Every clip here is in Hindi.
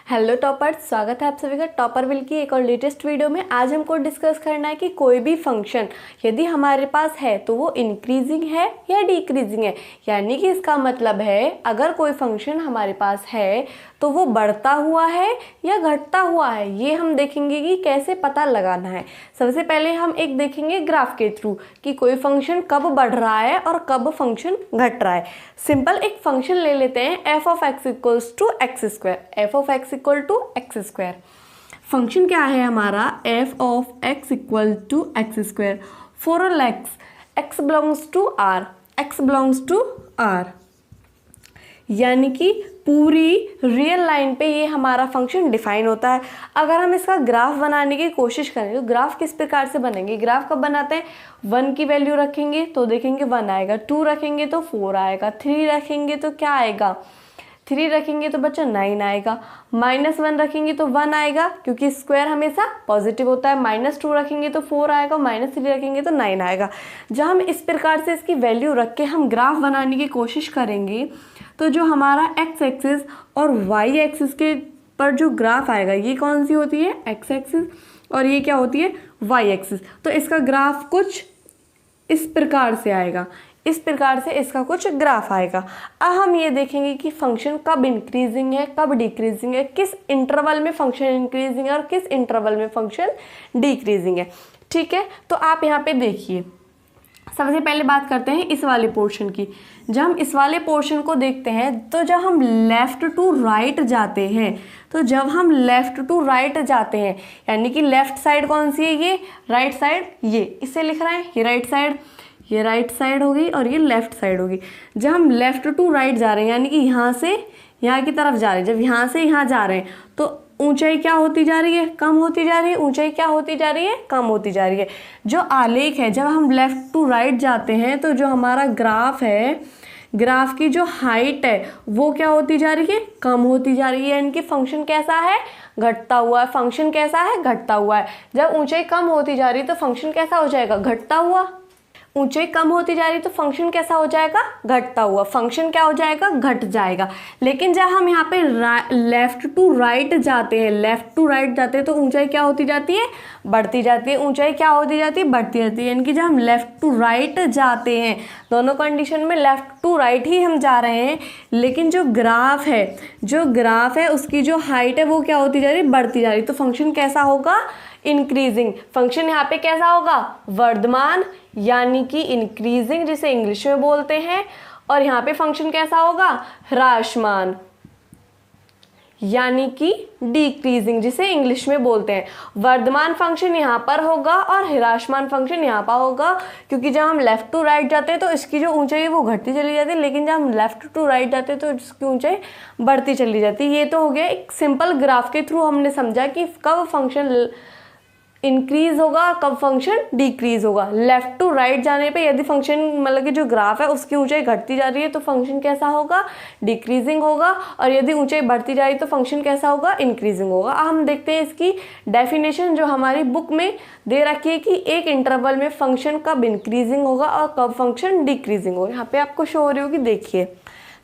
हेलो टॉपर्स, स्वागत है आप सभी का टॉपर विल की एक और लेटेस्ट वीडियो में। आज हमको डिस्कस करना है कि कोई भी फंक्शन यदि हमारे पास है तो वो इंक्रीजिंग है या डिक्रीजिंग है। यानी कि इसका मतलब है अगर कोई फंक्शन हमारे पास है तो वो बढ़ता हुआ है या घटता हुआ है। ये हम देखेंगे कि कैसे पता लगाना है। सबसे पहले हम एक देखेंगे ग्राफ के थ्रू कि कोई फंक्शन कब बढ़ रहा है और कब फंक्शन घट रहा है। सिंपल एक फंक्शन ले लेते हैं f of x equals to x square. F of x equal to x square function क्या है हमारा? F of x equal to x square for all x belongs to R, x belongs to R. यानी कि पूरी रियल लाइन पे ये हमारा फंक्शन डिफाइन होता है। अगर हम इसका ग्राफ बनाने की कोशिश करें तो ग्राफ किस प्रकार से बनेंगे? ग्राफ कब बनाते हैं? 1 की वैल्यू रखेंगे तो देखेंगे 1 आएगा, 2 रखेंगे तो 4 आएगा, 3 रखेंगे तो क्या आएगा? 3 रखेंगे तो बच्चा 9 आएगा, -1 रखेंगे तो 1 आएगा क्योंकि स्क्वायर हमेशा पॉजिटिव होता है। -2 रखेंगे तो 4 आएगा, -3 रखेंगे तो 9 आएगा। जब हम इस प्रकार से इसकी वैल्यू रख के हम ग्राफ बनाने की कोशिश करेंगे तो जो हमारा एक्स एक्सिस और वाई एक्सिस के पर जो ग्राफ आएगा ये कौन सी होती है? एक्स एक्सिस, और ये क्या होती है? Y axis. तो इसका ग्राफ कुछ इस प्रकार से आएगा, इस प्रकार से इसका कुछ ग्राफ आएगा। अब हम ये देखेंगे कि फंक्शन कब इंक्रीजिंग है कब डिक्रीजिंग है, किस इंटरवल में फंक्शन इंक्रीजिंग है और किस इंटरवल में फंक्शन डिक्रीजिंग है। ठीक है, तो आप यहाँ पे देखिए। सबसे पहले बात करते हैं इस वाले पोर्शन की। जब हम इस वाले पोर्शन को देखते हैं तो जब हम लेफ़्ट टू राइट जाते हैं यानी कि लेफ़्ट साइड कौन सी है? ये राइट साइड, ये इसे लिख रहे हैं, ये राइट साइड, ये राइट साइड होगी और ये लेफ़्ट साइड होगी। जब हम लेफ़्ट टू राइट जा रहे हैं यानी कि यहाँ से यहाँ की तरफ जा रहे हैं, जब यहाँ से यहाँ जा रहे हैं तो ऊंचाई क्या होती जा रही है? कम होती जा रही है। ऊंचाई क्या होती जा रही है? कम होती जा रही है। जो आलेख है, जब हम लेफ़्ट टू राइट जाते हैं तो जो हमारा ग्राफ है, ग्राफ की जो हाइट है वो क्या होती जा रही है? कम होती जा रही है। यानी कि फंक्शन कैसा है? घटता हुआ है। फंक्शन कैसा है? घटता हुआ है। जब ऊंचाई कम होती जा रही है तो फंक्शन कैसा हो जाएगा? घटता हुआ। ऊंचाई कम होती जा रही है तो फंक्शन कैसा हो जाएगा? घटता हुआ। फंक्शन क्या हो जाएगा? घट जाएगा। लेकिन जब हम यहाँ पे लेफ्ट टू राइट जाते हैं तो ऊंचाई क्या होती जाती है? बढ़ती जाती है। ऊंचाई क्या होती जाती है? बढ़ती जाती है। यानी कि जब हम लेफ्ट टू राइट जाते हैं, दोनों कंडीशन में लेफ्ट टू राइट ही हम जा रहे हैं, लेकिन जो ग्राफ है उसकी जो हाइट है वो क्या होती जा रही है? बढ़ती जा रही है। तो फंक्शन कैसा होगा? इंक्रीजिंग। फंक्शन यहाँ पे कैसा होगा? वर्धमान, यानी कि इंक्रीजिंग जिसे इंग्लिश में बोलते हैं। और यहाँ पे फंक्शन कैसा होगा? ह्रासमान, यानी कि डिक्रीजिंग जिसे इंग्लिश में बोलते हैं। वर्धमान फंक्शन यहाँ पर होगा और ह्रासमान फंक्शन यहाँ पर होगा, क्योंकि जब हम लेफ्ट टू राइट जाते हैं तो इसकी जो ऊंचाई है वो घटती चली जाती है, लेकिन जब हम लेफ्ट टू राइट जाते हैं तो इसकी ऊंचाई बढ़ती चली जाती है। ये तो हो गया एक सिंपल ग्राफ के थ्रू हमने समझा कि कब फंक्शन इंक्रीज होगा कब फंक्शन डिक्रीज होगा। लेफ्ट टू राइट जाने पे यदि फंक्शन मतलब कि जो ग्राफ है उसकी ऊंचाई घटती जा रही है तो फंक्शन कैसा होगा? डिक्रीजिंग होगा। और यदि ऊंचाई बढ़ती जा रही है तो फंक्शन कैसा होगा? इंक्रीजिंग होगा। अब हम देखते हैं इसकी डेफिनेशन जो हमारी बुक में दे रखी है कि एक इंटरवल में फंक्शन कब इंक्रीजिंग होगा और कब फंक्शन डिक्रीजिंग होगा। यहाँ पे आपको शो हो रही होगी, देखिए।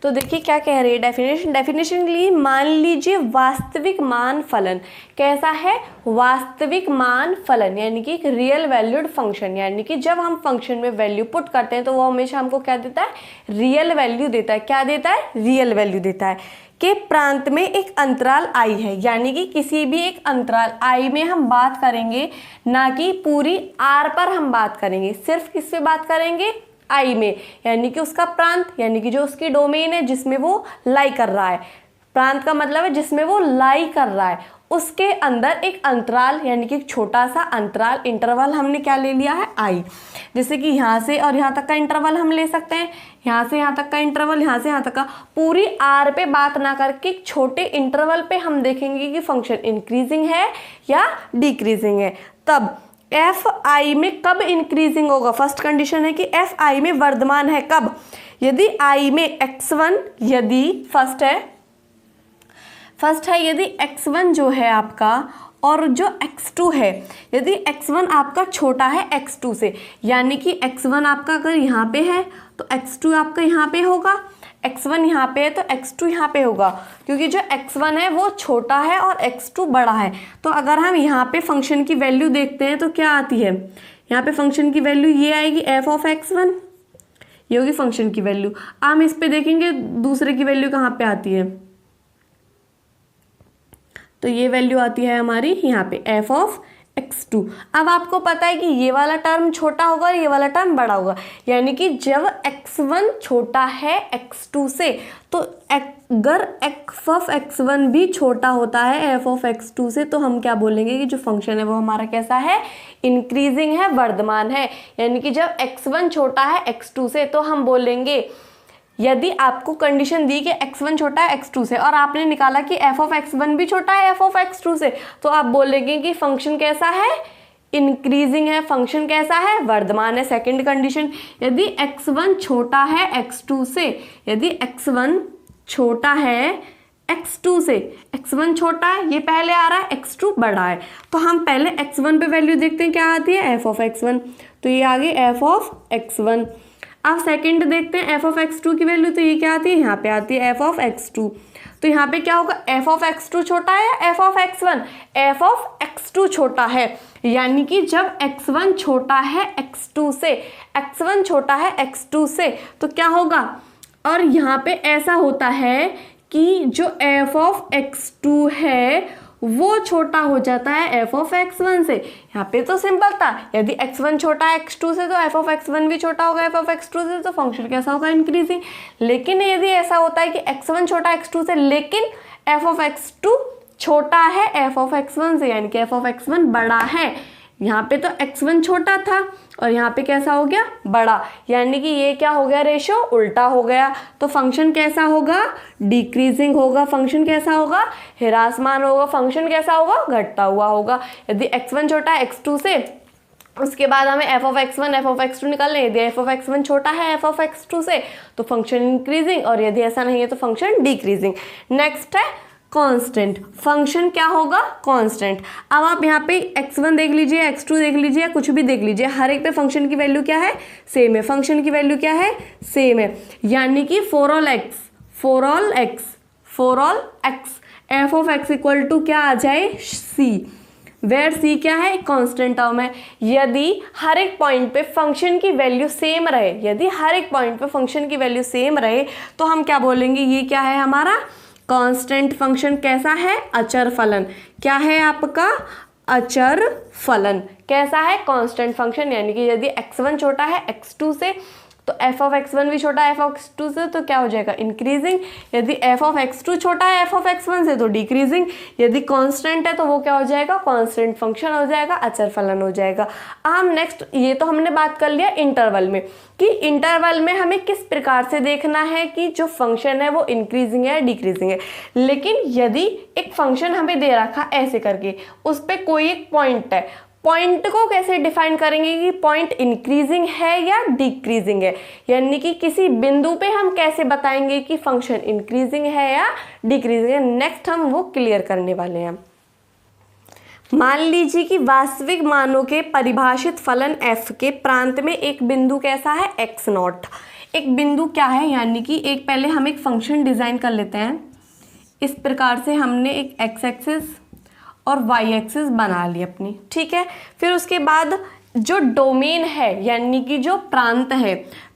तो देखिए क्या कह रही है डेफिनेशन के लिए। मान लीजिए वास्तविक मान फलन कैसा है? वास्तविक मान फलन यानी कि एक रियल वैल्यूड फंक्शन, यानी कि जब हम फंक्शन में वैल्यू पुट करते हैं तो वो हमेशा हमको क्या देता है? रियल वैल्यू देता है। क्या देता है? रियल वैल्यू देता है। के प्रांत में एक अंतराल आई है, यानी कि किसी भी एक अंतराल आई में हम बात करेंगे, ना कि पूरी आर पर हम बात करेंगे। सिर्फ किस पे बात करेंगे? आई में, यानी कि उसका प्रांत, यानी कि जो उसकी डोमेन है जिसमें वो लाई कर रहा है। प्रांत का मतलब है जिसमें वो लाई कर रहा है, उसके अंदर एक अंतराल यानी कि एक छोटा सा अंतराल, इंटरवल हमने क्या ले लिया है? आई। जैसे कि यहाँ से और यहाँ तक का इंटरवल हम ले सकते हैं, यहाँ से यहाँ तक का इंटरवल, यहाँ से यहाँ तक का। पूरी आर पे बात ना करके एक छोटे इंटरवल पे हम देखेंगे कि फंक्शन इंक्रीजिंग है या डिक्रीजिंग है। तब एफ आई में कब इंक्रीजिंग होगा? फर्स्ट कंडीशन है कि एफ आई में वर्धमान है। कब? यदि आई में x1, यदि फर्स्ट है यदि x1 जो है आपका और जो x2 है, यदि x1 आपका छोटा है x2 से, यानी कि x1 आपका अगर यहाँ पे है तो x2 आपका यहाँ पे होगा, x1 यहाँ पे है तो x2 यहाँ पे होगा, क्योंकि जो x1 है वो छोटा है और x2 बड़ा है। तो अगर हम यहाँ पे फंक्शन की वैल्यू देखते हैं तो क्या आती है, यहाँ पे फंक्शन की वैल्यू ये आएगी f(x1), ये होगी फंक्शन की वैल्यू। हम इस पे देखेंगे दूसरे की वैल्यू कहाँ पे आती है, तो ये वैल्यू आती है हमारी यहाँ पे f(x2). अब आपको पता है कि ये वाला टर्म छोटा होगा और ये वाला टर्म बड़ा होगा, यानी कि जब x1 छोटा है x2 से, तो अगर f(x1) भी छोटा होता है f(x2) से, तो हम क्या बोलेंगे कि जो फंक्शन है वो हमारा कैसा है, इंक्रीजिंग है, वर्धमान है। यानी कि जब x1 छोटा है x2 से, तो हम बोलेंगे, यदि आपको कंडीशन दी कि x1 छोटा है x2 से और आपने निकाला कि f(x1) भी छोटा है f(x2) से, तो आप बोलेंगे कि फंक्शन कैसा है, इंक्रीजिंग है, फंक्शन कैसा है, वर्धमान है। सेकंड कंडीशन, यदि x1 छोटा है x2 से, यदि x1 छोटा है x2 से, x1 छोटा है, ये पहले आ रहा है, x2 बड़ा है, तो हम पहले x1 पे वैल्यू देखते हैं, क्या आती है, f(x1), तो ये आ गई f(x1). अब सेकंड देखते हैं f(x2) की वैल्यू, तो ये क्या आती है, यहाँ पे आती है f(x2). तो यहाँ पे क्या होगा, f(x2) छोटा है या f(x1), f(x2) छोटा है, यानी कि जब x1 छोटा है x2 से, x1 छोटा है x2 से, तो क्या होगा, और यहाँ पे ऐसा होता है कि जो f(x2) है वो छोटा हो जाता है f(x1) से। यहाँ पे तो सिंपल था, यदि x1 छोटा है x2 से तो f(x1) भी छोटा होगा f(x2) से, तो फंक्शन कैसा होगा, इंक्रीजिंग। लेकिन यदि ऐसा होता है कि x1 छोटा है x2 से लेकिन f(x2) छोटा है f(x1) से, यानी कि f(x1) बड़ा है, यहाँ पे तो x1 छोटा था और यहाँ पे कैसा हो गया, बड़ा, यानी कि ये क्या हो गया, रेशो उल्टा हो गया। तो फंक्शन कैसा होगा, डिक्रीजिंग होगा, फंक्शन कैसा होगा, ह्रासमान होगा, फंक्शन कैसा होगा, घटता हुआ होगा। यदि x1 छोटा है x2 से, उसके बाद हमें f(x1) f(x2) निकालना है, यदि f(x1) छोटा है f(x2) से, तो फंक्शन इंक्रीजिंग, और यदि ऐसा नहीं है तो फंक्शन डिक्रीजिंग। नेक्स्ट है कांस्टेंट, फंक्शन क्या होगा, कांस्टेंट। अब आप यहाँ पे x1 देख लीजिए, x2 देख लीजिए, कुछ भी देख लीजिए, हर एक पे फंक्शन की वैल्यू क्या है, सेम है, फंक्शन की वैल्यू क्या है, सेम है। यानी कि for all x f(x) equal to क्या आ जाए, c, वेयर c क्या है, कांस्टेंट टर्म है। यदि हर एक पॉइंट पे फंक्शन की वैल्यू सेम रहे, यदि हर एक पॉइंट पे फंक्शन की वैल्यू सेम रहे, तो हम क्या बोलेंगे, ये क्या है हमारा कांस्टेंट फंक्शन। कैसा है, अचर फलन। क्या है आपका, अचर फलन। कैसा है, कांस्टेंट फंक्शन। यानी कि यदि x1 छोटा है x2 से, तो f(x1) भी छोटा है f(x2) से, तो क्या हो जाएगा, इंक्रीजिंग। यदि f(x2) छोटा है f(x1) से, तो डिक्रीजिंग। यदि कांस्टेंट है तो वो क्या हो जाएगा, कांस्टेंट फंक्शन हो जाएगा, अचर फलन हो जाएगा। हम नेक्स्ट, ये तो हमने बात कर लिया इंटरवल में, कि इंटरवल में हमें किस प्रकार से देखना है कि जो फंक्शन है वो इंक्रीजिंग है या डिक्रीजिंग है। लेकिन यदि एक फंक्शन हमें दे रखा ऐसे करके, उस पर कोई एक पॉइंट है, पॉइंट को कैसे डिफाइन करेंगे कि पॉइंट इंक्रीजिंग है या डिक्रीजिंग है, यानी कि किसी बिंदु पे हम कैसे बताएंगे कि फंक्शन इंक्रीजिंग है या डिक्रीजिंग है, नेक्स्ट हम वो क्लियर करने वाले हैं। मान लीजिए कि वास्तविक मानों के परिभाषित फलन f के प्रांत में एक बिंदु कैसा है, x0। एक बिंदु क्या है, यानी कि एक पहले हम एक फंक्शन डिजाइन कर लेते हैं। इस प्रकार से हमने एक x एक्सिस और y एक्सिस बना ली अपनी, ठीक है। फिर उसके बाद जो डोमेन है, यानी कि जो प्रांत है,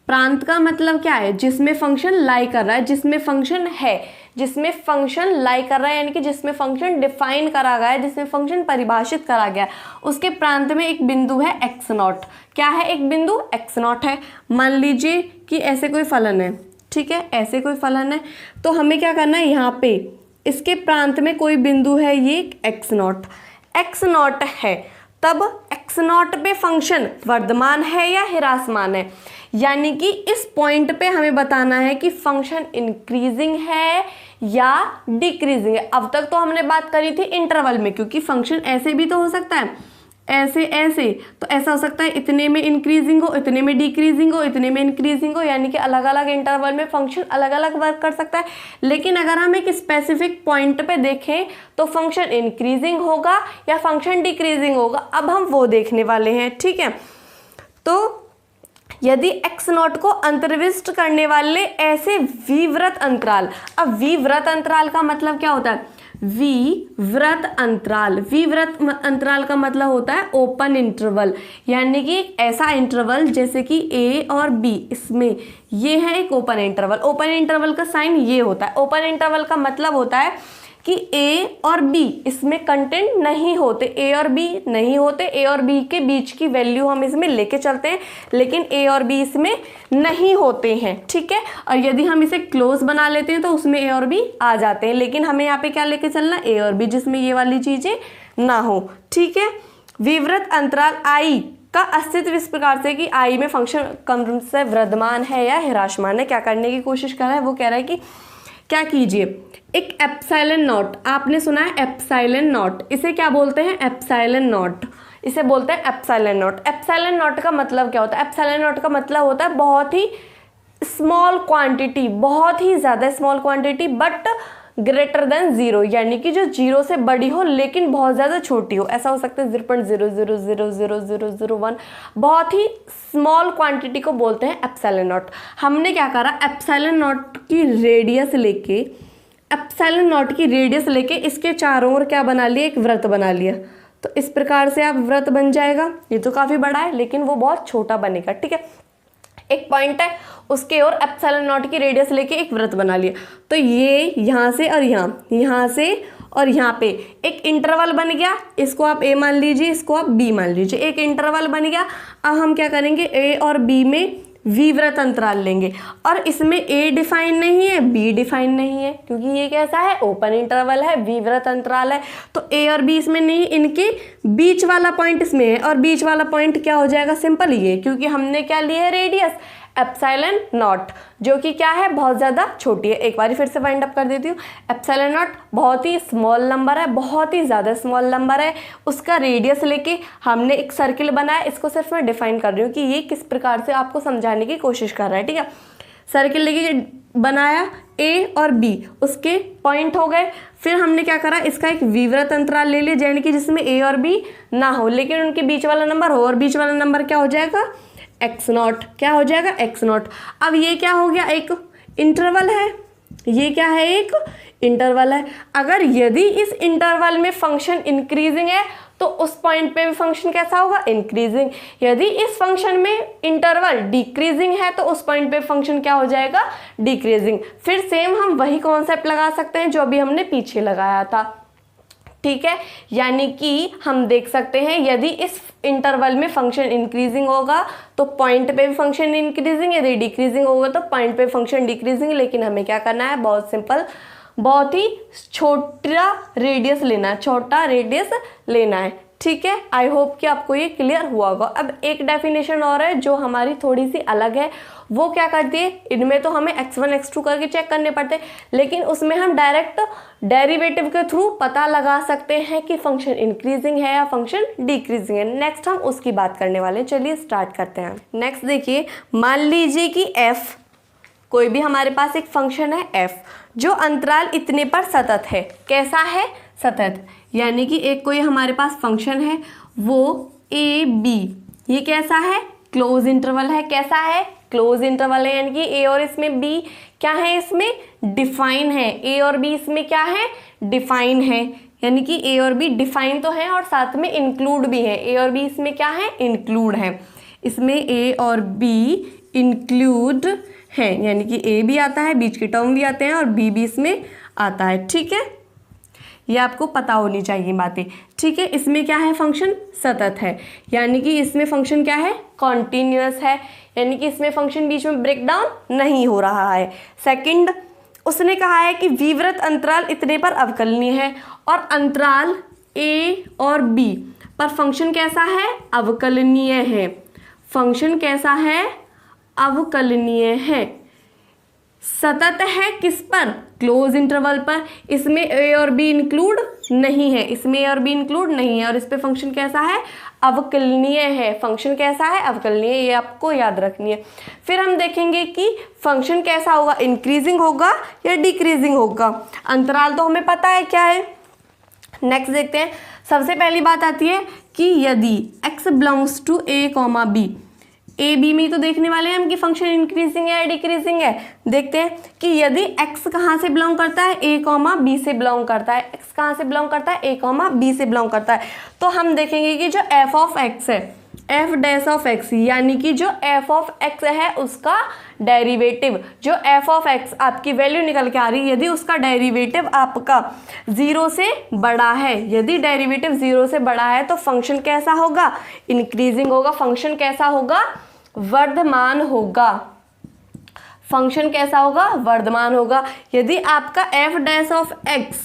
प्रांत का मतलब क्या है, जिसमें फंक्शन लाई कर रहा है, जिसमें फंक्शन है, जिसमें फंक्शन लाई कर रहा है, यानी कि जिसमें फंक्शन डिफाइन करा गया है, जिसमें फंक्शन परिभाषित करा गया है, उसके प्रांत में एक बिंदु है x0। क्या है, एक बिंदु x0 है। मान लीजिए कि ऐसे कोई फलन है, ठीक है, ऐसे कोई फलन है, तो हमें क्या करना है, यहाँ पे इसके प्रांत में कोई बिंदु है, ये x0 है, तब x0 पे फंक्शन वर्धमान है या ह्रासमान है, यानी कि इस पॉइंट पे हमें बताना है कि फंक्शन इंक्रीजिंग है या डिक्रीजिंग है। अब तक तो हमने बात करी थी इंटरवल में, क्योंकि फंक्शन ऐसे भी तो हो सकता है, ऐसे ऐसे, तो ऐसा हो सकता है इतने में इंक्रीजिंग हो, इतने में डिक्रीजिंग हो, इतने में इंक्रीजिंग हो, यानी कि अलग अलग इंटरवल में फंक्शन अलग अलग वर्क कर सकता है। लेकिन अगर हम एक स्पेसिफिक पॉइंट पे देखें तो फंक्शन इंक्रीजिंग होगा या फंक्शन डिक्रीजिंग होगा, अब हम वो देखने वाले हैं, ठीक है। तो यदि x नॉट को अंतर्विष्ट करने वाले ऐसे विवृत अंतराल। अब विवृत अंतराल का मतलब क्या होता है? विवृत अंतराल, विवृत अंतराल का मतलब होता है ओपन इंटरवल, यानी कि एक ऐसा इंटरवल जैसे कि a और b, इसमें ये है एक ओपन इंटरवल। ओपन इंटरवल का साइन ये होता है। ओपन इंटरवल का मतलब होता है कि a और b इसमें कंटेंट नहीं होते, a और b नहीं होते, a और b के बीच की वैल्यू हम इसमें लेके चलते हैं, लेकिन a और b इसमें नहीं होते हैं, ठीक है। और यदि हम इसे क्लोज बना लेते हैं तो उसमें a और b आ जाते हैं, लेकिन हमें यहाँ पे क्या लेके चलना, a और b, जिसमें ये वाली चीज़ें ना हो, ठीक है। विवृत अंतराल I का अस्तित्व इस प्रकार से कि I में फंक्शन क्रम से वृद्धमान है या ह्रासमान है। क्या करने की कोशिश कर रहा है, वो कह रहा है कि क्या कीजिए, एक एप्सिलॉन नॉट, आपने सुना है एप्सिलॉन नॉट, इसे क्या बोलते हैं, एप्सिलॉन नॉट, इसे बोलते हैं एप्सिलॉन नॉट। एप्सिलॉन नॉट का मतलब क्या होता है? एप्सिलॉन नॉट का मतलब होता है बहुत ही स्मॉल क्वांटिटी, बहुत ही ज़्यादा small quantity, but greater than zero, यानी कि जो जीरो से बड़ी हो लेकिन बहुत ज़्यादा छोटी हो। ऐसा हो सकता है 0.0000001, बहुत ही स्मॉल क्वांटिटी को बोलते हैं एप्सिलॉन नॉट। हमने क्या करा, एप्सिलॉन नॉट की रेडियस लेके, एप्सिलॉन नॉट की रेडियस लेके इसके चारों ओर क्या बना लिया, एक वृत्त बना लिया। तो इस प्रकार से आप वृत्त बन जाएगा। ये तो काफ़ी बड़ा है लेकिन वो बहुत छोटा बनेगा, ठीक है। एक पॉइंट है, उसके और एप्सिलॉन नॉट की रेडियस लेके एक वृत्त बना लिया। तो ये यहाँ से और यहाँ से और यहाँ पे एक इंटरवल बन गया, इसको आप a मान लीजिए, इसको आप b मान लीजिए, एक इंटरवल बन गया। अब हम क्या करेंगे, a और b में विवृत अंतराल लेंगे, और इसमें a डिफाइन नहीं है, b डिफाइन नहीं है, क्योंकि ये कैसा है, ओपन इंटरवल है, विवृत अंतराल है। तो a और b इसमें नहीं, इनके बीच वाला पॉइंट इसमें है, और बीच वाला पॉइंट क्या हो जाएगा, सिंपल ये, क्योंकि हमने क्या लिया है, रेडियस एप्सिलॉन नॉट, जो कि क्या है, बहुत ज़्यादा छोटी है। एक बार फिर से वाइंड अप कर देती हूँ। एप्सिलॉन नॉट बहुत ही स्मॉल नंबर है, बहुत ही ज़्यादा स्मॉल नंबर है, उसका रेडियस लेके हमने एक सर्किल बनाया। इसको सिर्फ मैं डिफाइन कर रही हूँ कि ये किस प्रकार से आपको समझाने की कोशिश कर रहा है, ठीक है। सर्किल लेके बनाया, a और b उसके पॉइंट हो गए। फिर हमने क्या करा, इसका एक विवृत अंतराल ले लिया, यानी कि जिसमें a और b ना हो लेकिन उनके बीच वाला नंबर हो, और बीच वाला नंबर क्या हो जाएगा, एक्स नॉट, क्या हो जाएगा, एक्स नॉट। अब ये क्या हो गया, एक इंटरवल है, ये क्या है, एक इंटरवल है। अगर यदि इस इंटरवल में फंक्शन इंक्रीजिंग है तो उस पॉइंट पे भी फंक्शन कैसा होगा, इंक्रीजिंग। यदि इस फंक्शन में इंटरवल डिक्रीजिंग है तो उस पॉइंट पे फंक्शन क्या हो जाएगा, डिक्रीजिंग। फिर सेम हम वही कॉन्सेप्ट लगा सकते हैं जो अभी हमने पीछे लगाया था, ठीक है। यानी कि हम देख सकते हैं यदि इस इंटरवल में फंक्शन इंक्रीजिंग होगा तो पॉइंट पे भी फंक्शन इंक्रीजिंग, यदि डिक्रीजिंग होगा तो पॉइंट पे फंक्शन डिक्रीजिंग। लेकिन हमें क्या करना है, बहुत सिंपल, बहुत ही छोटा रेडियस लेना है, छोटा रेडियस लेना है, ठीक है। आई होप कि आपको ये क्लियर हुआ होगा। अब एक डेफिनेशन और है जो हमारी थोड़ी सी अलग है, वो क्या करती है, इनमें तो हमें x1 x2 करके चेक करने पड़ते हैं, लेकिन उसमें हम डायरेक्ट डेरिवेटिव के थ्रू पता लगा सकते हैं कि फंक्शन इंक्रीजिंग है या फंक्शन डिक्रीजिंग है। नेक्स्ट हम उसकी बात करने वाले हैं, चलिए स्टार्ट करते हैं। नेक्स्ट देखिए, मान लीजिए कि f, कोई भी हमारे पास एक फंक्शन है f जो अंतराल इतने पर सतत है। कैसा है, सतत, यानी कि एक कोई हमारे पास फंक्शन है वो a b, ये कैसा है, क्लोज इंटरवल है। कैसा है, क्लोज इंटरवल है, यानी कि a और इसमें b क्या है, इसमें डिफाइन है, a और b इसमें क्या है, डिफाइन है, यानी कि a और b डिफाइन तो है और साथ में इंक्लूड भी है। a और b इसमें क्या है, इंक्लूड है, इसमें a और b इंक्लूड है, यानी कि a भी आता है, बीच के टर्म भी आते हैं और b भी इसमें आता है, ठीक है। ये आपको पता होनी चाहिए बातें, ठीक है। इसमें क्या है, फंक्शन सतत है, यानी कि इसमें फंक्शन क्या है, कॉन्टिन्यूअस है, यानी कि इसमें फंक्शन बीच में ब्रेक डाउन नहीं हो रहा है। सेकंड, उसने कहा है कि विवृत अंतराल इतने पर अवकलनीय है, और अंतराल a और b पर फंक्शन कैसा है, अवकलनीय है। फंक्शन कैसा है, अवकलनीय है। सतत है किस पर, क्लोज इंटरवल पर। इसमें a और b इंक्लूड नहीं है, इसमें a और b इंक्लूड नहीं है, और इस पे फंक्शन कैसा है, अवकलनीय है। फंक्शन कैसा है, अवकलनीय, ये आपको याद रखनी है। फिर हम देखेंगे कि फंक्शन कैसा होगा, इंक्रीजिंग होगा या डिक्रीजिंग होगा। अंतराल तो हमें पता है क्या है। नेक्स्ट देखते हैं, सबसे पहली बात आती है कि यदि x belongs to a, b, A B में तो देखने वाले हैं हम कि फंक्शन इंक्रीजिंग है या डिक्रीजिंग है। देखते हैं कि यदि x कहाँ से बिलोंग करता है, a कॉमा बी से बिलोंग करता है। x कहाँ से बिलोंग करता है, a कॉमा बी से बिलोंग करता है। तो हम देखेंगे कि जो f ऑफ x है, f डैश ऑफ x, यानी कि जो f ऑफ x है उसका डेरिवेटिव, जो f ऑफ x आपकी वैल्यू निकल के आ रही है, यदि उसका डेरिवेटिव आपका 0 से बड़ा है, यदि डेरिवेटिव 0 से बड़ा है तो फंक्शन कैसा होगा, इंक्रीजिंग होगा। फंक्शन कैसा होगा, वर्धमान होगा। फंक्शन कैसा होगा, वर्धमान होगा। यदि आपका f डैश ऑफ x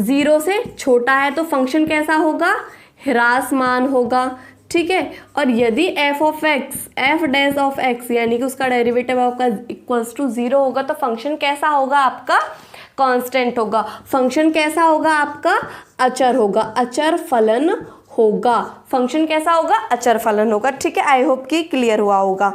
0 से छोटा है तो फंक्शन कैसा होगा, ह्रासमान होगा। ठीक है, और यदि f of x, f dash of x यानी कि उसका डेरिवेटिव आपका इक्वल्स टू 0 होगा तो फंक्शन कैसा होगा, आपका कांस्टेंट होगा। फंक्शन कैसा होगा, आपका अचर होगा, अचर फलन होगा। फंक्शन कैसा होगा, अचर फलन होगा। ठीक है, आई होप कि क्लियर हुआ होगा।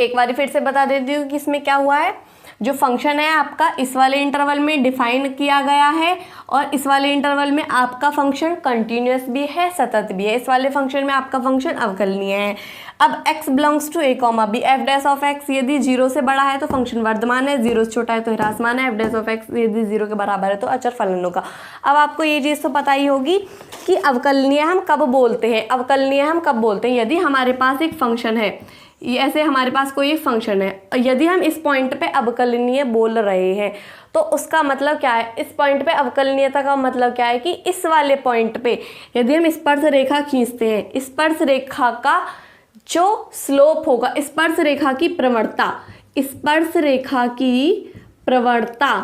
एक बार फिर से बता देती हूँ कि इसमें क्या हुआ है। जो फंक्शन है आपका इस वाले इंटरवल में डिफाइन किया गया है और इस वाले इंटरवल में आपका फंक्शन कंटिन्यूअस भी है, सतत भी है। इस वाले फंक्शन में आपका फंक्शन अवकलनीय है। अब x belongs to a comma B, f dash of x यदि 0 से बड़ा है तो फंक्शन वर्धमान है, 0 से छोटा है तो ह्रासमान है, f डैश ऑफ x यदि 0 के बराबर है तो अचर फलन होगा। अब आपको ये चीज़ तो पता ही होगी कि अवकलनीय हम कब बोलते हैं। अवकलनीय हम कब बोलते हैं, यदि हमारे पास एक फंक्शन है, ऐसे हमारे पास कोई एक फंक्शन है, यदि हम इस पॉइंट पे अवकलनीय बोल रहे हैं तो उसका मतलब क्या है, इस पॉइंट पे अवकलनीयता का मतलब क्या है कि इस वाले पॉइंट पे यदि हम स्पर्श रेखा खींचते हैं, स्पर्श रेखा का जो स्लोप होगा, स्पर्श रेखा की प्रवणता, स्पर्श रेखा की प्रवणता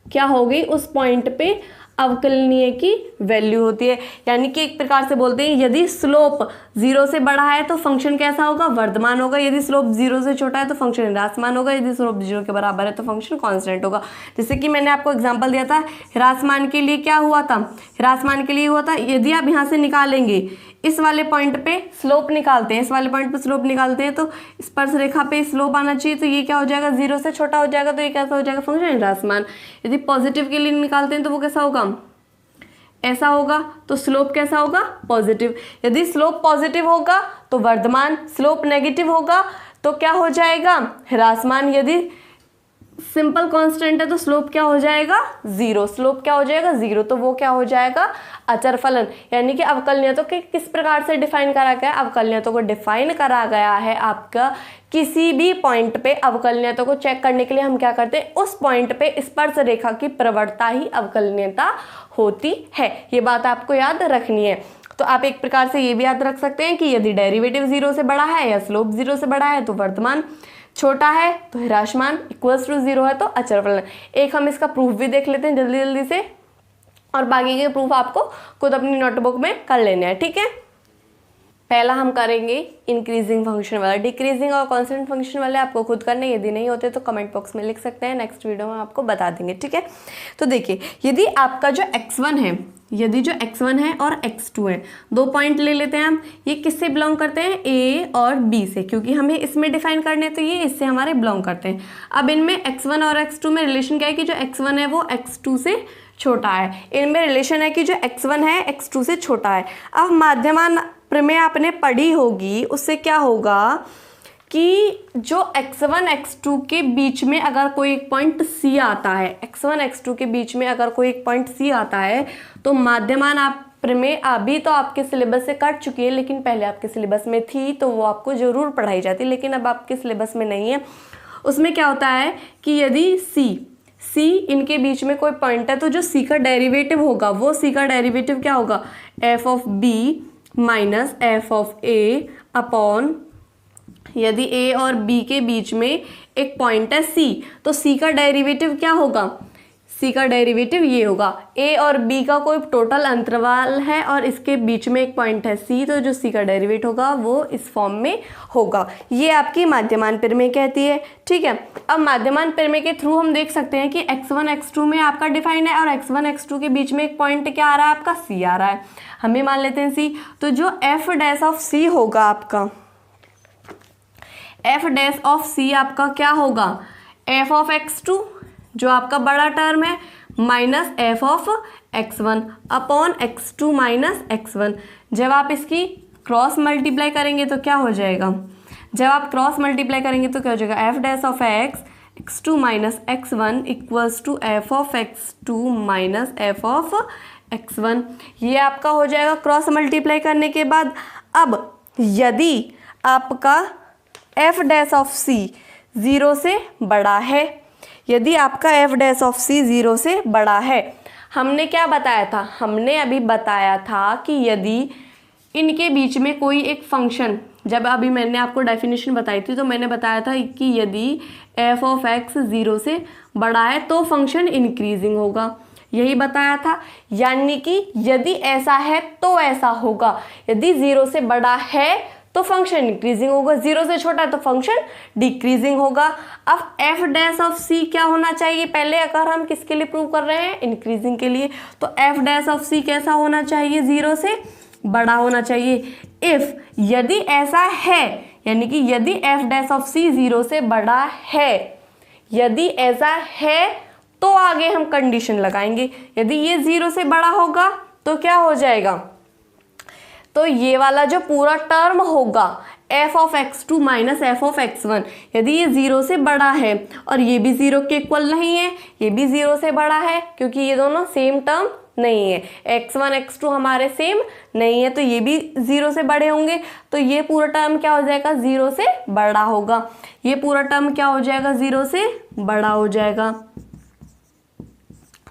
क्या होगी, उस पॉइंट पे अवकलनीय की वैल्यू होती है। यानी कि एक प्रकार से बोलते हैं यदि स्लोप 0 से बड़ा है तो फंक्शन कैसा होगा, वर्धमान होगा। यदि स्लोप 0 से छोटा है तो फंक्शन ह्रासमान होगा। यदि स्लोप 0 के बराबर है तो फंक्शन कांस्टेंट होगा। जैसे कि मैंने आपको एग्जांपल दिया था, ह्रासमान के लिए क्या हुआ था, ह्रासमान के लिए हुआ था यदि आप यहाँ से निकालेंगे, इस वाले पॉइंट पे स्लोप निकालते हैं, इस वाले पॉइंट पे स्लोप निकालते हैं तो स्पर्श रेखा पे स्लोप आना चाहिए, तो ये क्या हो जाएगा, 0 से छोटा हो जाएगा, तो ये कैसा हो जाएगा, फंक्शन ह्रासमान। यदि पॉजिटिव के लिए निकालते हैं तो वो कैसा होगा, ऐसा होगा, तो स्लोप कैसा होगा, पॉजिटिव। यदि स्लोप पॉजिटिव होगा तो वर्धमान, स्लोप नेगेटिव होगा तो क्या हो जाएगा, ह्रासमान। यदि सिंपल कांस्टेंट है तो स्लोप क्या हो जाएगा, 0। स्लोप क्या हो जाएगा, 0, तो वो क्या हो जाएगा, अचर फलन। यानी कि अवकलनीयतों के किस प्रकार से डिफाइन करा गया है, अवकलनीयतों को डिफाइन करा गया है आपका किसी भी पॉइंट पे अवकलनीयता को चेक करने के लिए हम क्या करते हैं, उस पॉइंट पे स्पर्श रेखा की प्रवणता ही अवकलनीयता होती है। ये बात आपको याद रखनी है। तो आप एक प्रकार से ये भी याद रख सकते हैं कि यदि डेरिवेटिव 0 से बड़ा है या स्लोप 0 से बड़ा है तो वर्धमान, छोटा है तो ह्रासमान, इक्वल्स टू 0 है तो अचर फलन। एक हम इसका प्रूफ भी देख लेते हैं जल्दी जल्दी से, और बाकी के प्रूफ आपको खुद अपनी नोटबुक में कर लेने हैं। ठीक है, पहला हम करेंगे इंक्रीजिंग फंक्शन वाला। डिक्रीजिंग और कांस्टेंट फंक्शन वाले आपको खुद करने, यदि नहीं होते तो कमेंट बॉक्स में लिख सकते हैं, नेक्स्ट वीडियो में आपको बता देंगे। ठीक है, तो देखिए यदि आपका जो x1 है, यदि जो x1 है और x2 है, 2 पॉइंट ले लेते हैं हम, ये किससे बिलोंग करते हैं, a और b से, क्योंकि हमें इसमें डिफाइन करने तो ये इससे हमारे बिलोंग करते हैं। अब इनमें x1 और x2 में रिलेशन क्या है कि जो x1 है वो x2 से छोटा है। इनमें रिलेशन है कि जो x1 है x2 से छोटा है। अब माध्यमान प्रमेय आपने पढ़ी होगी, उससे क्या होगा कि जो x1 x2 के बीच में अगर कोई एक पॉइंट c आता है, x1 x2 के बीच में अगर कोई एक पॉइंट c आता है तो माध्यमान आप प्रमेय अभी तो आपके सिलेबस से कट चुकी है, लेकिन पहले आपके सिलेबस में थी तो वो आपको ज़रूर पढ़ाई जाती, लेकिन अब आपके सिलेबस में नहीं है। उसमें क्या होता है कि यदि c इनके बीच में कोई पॉइंट है तो जो c का डेरिवेटिव होगा, वो c का डेरिवेटिव क्या होगा, f of b minus f of a upon, यदि a और b के बीच में एक पॉइंट है c तो c का डेरिवेटिव क्या होगा, c का डेरिवेटिव ये होगा। a और b का कोई टोटल अंतराल है और इसके बीच में एक पॉइंट है c, तो जो c का डेरिवेटिव होगा वो इस फॉर्म में होगा। ये आपकी माध्यमान प्रमेय कहती है। ठीक है, अब माध्यमान प्रमेय के थ्रू हम देख सकते हैं कि x1 x2 में आपका डिफाइन है और x1 x2 के बीच में एक पॉइंट क्या आ रहा है, आपका c आ रहा है। हमें मान लेते हैं c, तो जो f डैश ऑफ c होगा आपका, f डैश ऑफ c आपका क्या होगा, f ऑफ x2 जो आपका बड़ा टर्म है minus f of x1 upon x2 minus x1। जब आप इसकी क्रॉस मल्टीप्लाई करेंगे तो क्या हो जाएगा, जब आप क्रॉस मल्टीप्लाई करेंगे तो क्या हो जाएगा, f dash of x x2 minus x1 equals to f of x2 minus f of x1। ये आपका हो जाएगा क्रॉस मल्टीप्लाई करने के बाद। अब यदि आपका एफ डैश ऑफ सी 0 से बड़ा है, यदि आपका एफ डैश ऑफ सी 0 से बड़ा है, हमने क्या बताया था, हमने अभी बताया था कि यदि इनके बीच में कोई एक फंक्शन, जब अभी मैंने आपको डेफिनेशन बताई थी तो मैंने बताया था कि यदि एफ ऑफ एक्स 0 से बड़ा है तो फंक्शन इंक्रीजिंग होगा, यही बताया था। यानी कि यदि ऐसा है तो ऐसा होगा, यदि 0 से बड़ा है तो फंक्शन इंक्रीजिंग होगा, 0 से छोटा है तो फंक्शन डिक्रीजिंग होगा। अब एफ डैश ऑफ सी क्या होना चाहिए, पहले अगर हम किसके लिए प्रूव कर रहे हैं, इंक्रीजिंग के लिए, तो एफ डैश ऑफ सी कैसा होना चाहिए, 0 से बड़ा होना चाहिए। इफ यदि ऐसा है, यानी कि यदि एफ डैश ऑफ सी 0 से बड़ा है, यदि ऐसा है तो आगे हम कंडीशन लगाएंगे। यदि ये 0 से बड़ा होगा तो क्या हो जाएगा, तो ये वाला जो पूरा टर्म होगा F of x2 minus f of x1, यदि ये 0 से बड़ा है और ये भी 0 के इक्वल नहीं है, ये भी 0 से बड़ा है, क्योंकि ये दोनों सेम टर्म नहीं है, x1 x2 हमारे सेम नहीं है, तो ये भी 0 से बड़े होंगे, तो ये पूरा टर्म क्या हो जाएगा, 0 से बड़ा होगा। ये पूरा टर्म क्या हो जाएगा, 0 से बड़ा हो जाएगा।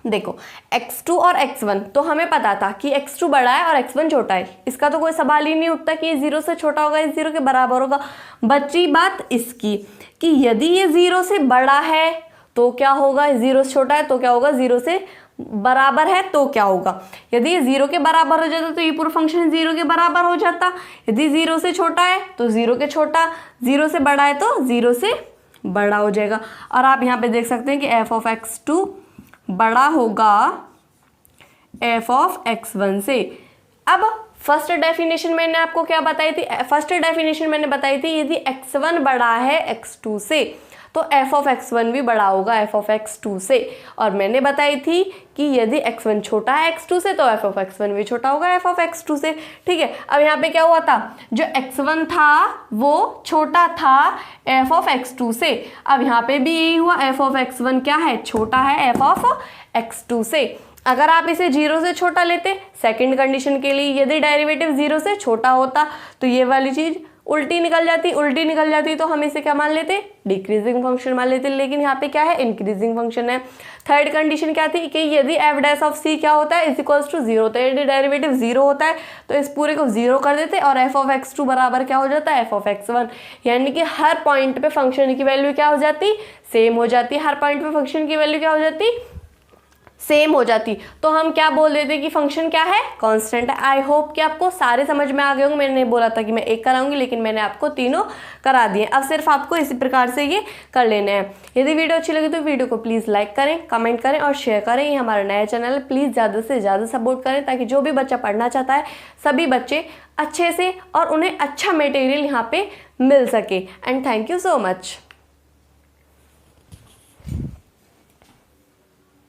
देखो x2 और x1 तो हमें पता था कि x2 बड़ा है और x1 छोटा है, इसका तो कोई सवाल ही नहीं उठता कि ये 0 से छोटा होगा, ये 0 के बराबर होगा। बची बात इसकी कि यदि ये 0 से बड़ा है तो क्या होगा, 0 से छोटा है तो क्या होगा, 0 से बराबर है तो क्या होगा। यदि ये 0 के बराबर हो जाता तो ये पूरा फंक्शन 0 के बराबर हो जाता। यदि 0 से छोटा है तो 0 के छोटा, 0 से बड़ा है तो 0 से बड़ा हो जाएगा। और आप यहाँ पे देख सकते हैं कि एफ ऑफ x2 बड़ा होगा एफ ऑफ x1 से। अब फर्स्ट डेफिनेशन मैंने आपको क्या बताई थी, फर्स्ट डेफिनेशन मैंने बताई थी यदि x1 बड़ा है x2 से तो एफ ऑफ x1 भी बड़ा होगा एफ ऑफ x2 से। और मैंने बताई थी कि यदि x1 छोटा है x2 से तो एफ ऑफ x1 भी छोटा होगा एफ ऑफ x2 से। ठीक है, अब यहाँ पे क्या हुआ था, जो x1 था वो छोटा था एफ ऑफ x2 से। अब यहाँ पे भी यही हुआ, एफ ऑफ x1 क्या है, छोटा है एफ ऑफ x2 से। अगर आप इसे 0 से छोटा लेते सेकंड कंडीशन के लिए, यदि डेरिवेटिव 0 से छोटा होता तो ये वाली चीज उल्टी निकल जाती, तो हम इसे क्या मान लेते, डिक्रीजिंग फंक्शन मान लेते, लेकिन यहाँ पे क्या है, इंक्रीजिंग फंक्शन है। थर्ड कंडीशन क्या थी कि यदि एफ डैश ऑफ सी क्या होता है, इज इक्वल्स टू 0, तो यदि डेरिवेटिव 0 होता है तो इस पूरे को 0 कर देते और एफ ऑफ x2 बराबर क्या हो जाता है, एफ ऑफ x1। यानी कि हर पॉइंट पे फंक्शन की वैल्यू क्या हो जाती, सेम हो जाती, हर पॉइंट पे फंक्शन की वैल्यू क्या हो जाती, सेम हो जाती। तो हम क्या बोल देते कि फंक्शन क्या है, कांस्टेंट है। आई होप कि आपको सारे समझ में आ गए होंगे। मैंने बोला था कि मैं एक कराऊंगी, लेकिन मैंने आपको तीनों करा दिए। अब सिर्फ आपको इसी प्रकार से ये कर लेने हैं। यदि वीडियो अच्छी लगी तो वीडियो को प्लीज़ लाइक करें, कमेंट करें और शेयर करें। ये हमारा नया चैनल है, प्लीज़ ज़्यादा से ज़्यादा सपोर्ट करें ताकि जो भी बच्चा पढ़ना चाहता है सभी बच्चे अच्छे से और उन्हें अच्छा मटेरियल यहाँ पे मिल सके। And thank you so much.